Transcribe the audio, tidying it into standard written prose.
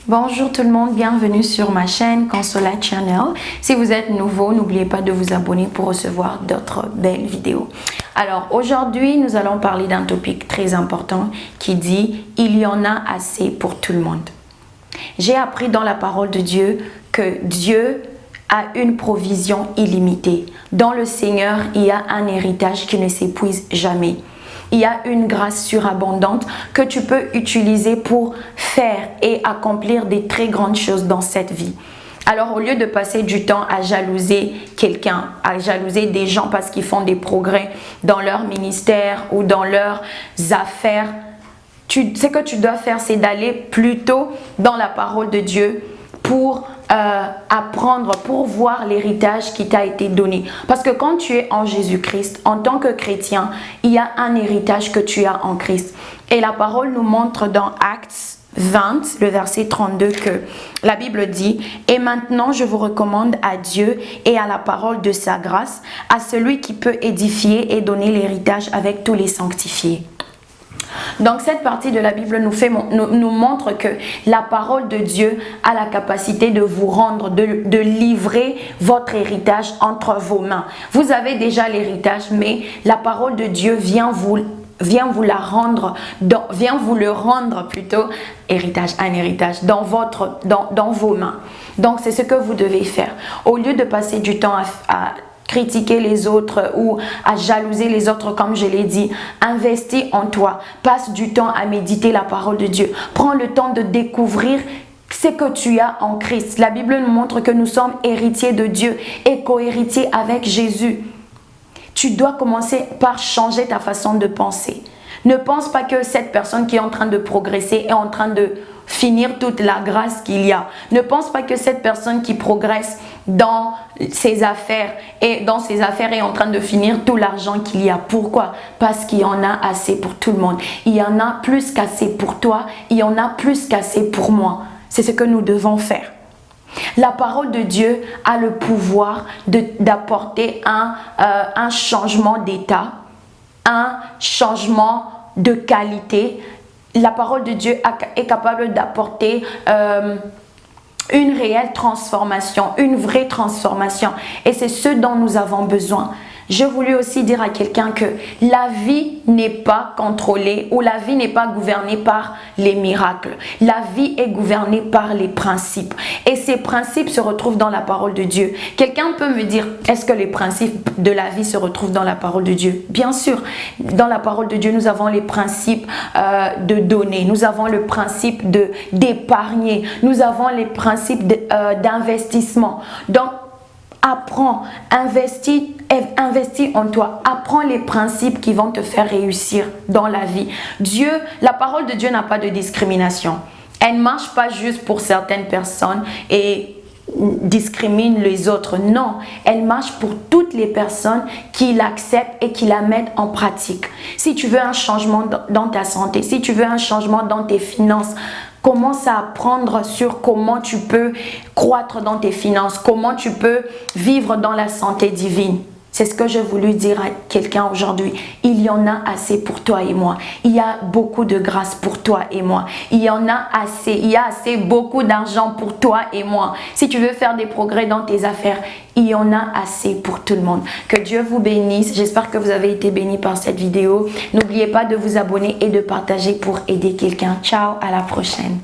Bonjour tout le monde, bienvenue sur ma chaîne Consola Channel. Si vous êtes nouveau, n'oubliez pas de vous abonner pour recevoir d'autres belles vidéos. Alors aujourd'hui, nous allons parler d'un topic très important qui dit « Il y en a assez pour tout le monde ». J'ai appris dans la parole de Dieu que Dieu a une provision illimitée. Dans le Seigneur, il y a un héritage qui ne s'épuise jamais. Il y a une grâce surabondante que tu peux utiliser pour faire et accomplir des très grandes choses dans cette vie. Alors, au lieu de passer du temps à jalouser quelqu'un, à jalouser des gens parce qu'ils font des progrès dans leur ministère ou dans leurs affaires, ce que tu dois faire, c'est d'aller plutôt dans la parole de Dieu pour apprendre, pour voir l'héritage qui t'a été donné. Parce que quand tu es en Jésus-Christ, en tant que chrétien, il y a un héritage que tu as en Christ. Et la parole nous montre dans Actes 20, le verset 32, que la Bible dit « Et maintenant, je vous recommande à Dieu et à la parole de sa grâce, à celui qui peut édifier et donner l'héritage avec tous les sanctifiés. » Donc cette partie de la Bible nous montre que la parole de Dieu a la capacité de vous rendre, de livrer votre héritage entre vos mains. Vous avez déjà l'héritage, mais la parole de Dieu vient vous le rendre plutôt, un héritage dans vos mains. Donc c'est ce que vous devez faire. Au lieu de passer du temps à critiquer les autres ou à jalouser les autres, comme je l'ai dit, investis en toi, passe du temps à méditer la parole de Dieu, prends le temps de découvrir ce que tu as en Christ. La Bible nous montre que nous sommes héritiers de Dieu et co-héritiers avec Jésus. Tu dois commencer par changer ta façon de penser. Ne pense pas que cette personne qui est en train de progresser est en train de finir toute la grâce qu'il y a. Ne pense pas que cette personne qui progresse dans ses affaires est en train de finir tout l'argent qu'il y a. Pourquoi? Parce qu'il y en a assez pour tout le monde. Il y en a plus qu'assez pour toi. Il y en a plus qu'assez pour moi. C'est ce que nous devons faire. La parole de Dieu a le pouvoir d'apporter un changement d'état, un changement de qualité. La parole de Dieu est capable d'apporter une réelle transformation, une vraie transformation. Et c'est ce dont nous avons besoin. Je voulais aussi dire à quelqu'un que la vie n'est pas contrôlée ou la vie n'est pas gouvernée par les miracles. La vie est gouvernée par les principes. Et ces principes se retrouvent dans la parole de Dieu. Quelqu'un peut me dire, est-ce que les principes de la vie se retrouvent dans la parole de Dieu? Bien sûr, dans la parole de Dieu, nous avons les principes de donner. Nous avons le principe d'épargner. Nous avons les principes d'investissement. Donc, apprends, investis en toi, apprends les principes qui vont te faire réussir dans la vie. La parole de Dieu n'a pas de discrimination. Elle ne marche pas juste pour certaines personnes et discrimine les autres. Non, elle marche pour toutes les personnes qui l'acceptent et qui la mettent en pratique. Si tu veux un changement dans ta santé, si tu veux un changement dans tes finances, commence à apprendre sur comment tu peux croître dans tes finances, comment tu peux vivre dans la santé divine. C'est ce que j'ai voulu dire à quelqu'un aujourd'hui. Il y en a assez pour toi et moi. Il y a beaucoup de grâce pour toi et moi. Il y en a assez. Il y a assez beaucoup d'argent pour toi et moi. Si tu veux faire des progrès dans tes affaires, il y en a assez pour tout le monde. Que Dieu vous bénisse. J'espère que vous avez été bénis par cette vidéo. N'oubliez pas de vous abonner et de partager pour aider quelqu'un. Ciao, à la prochaine.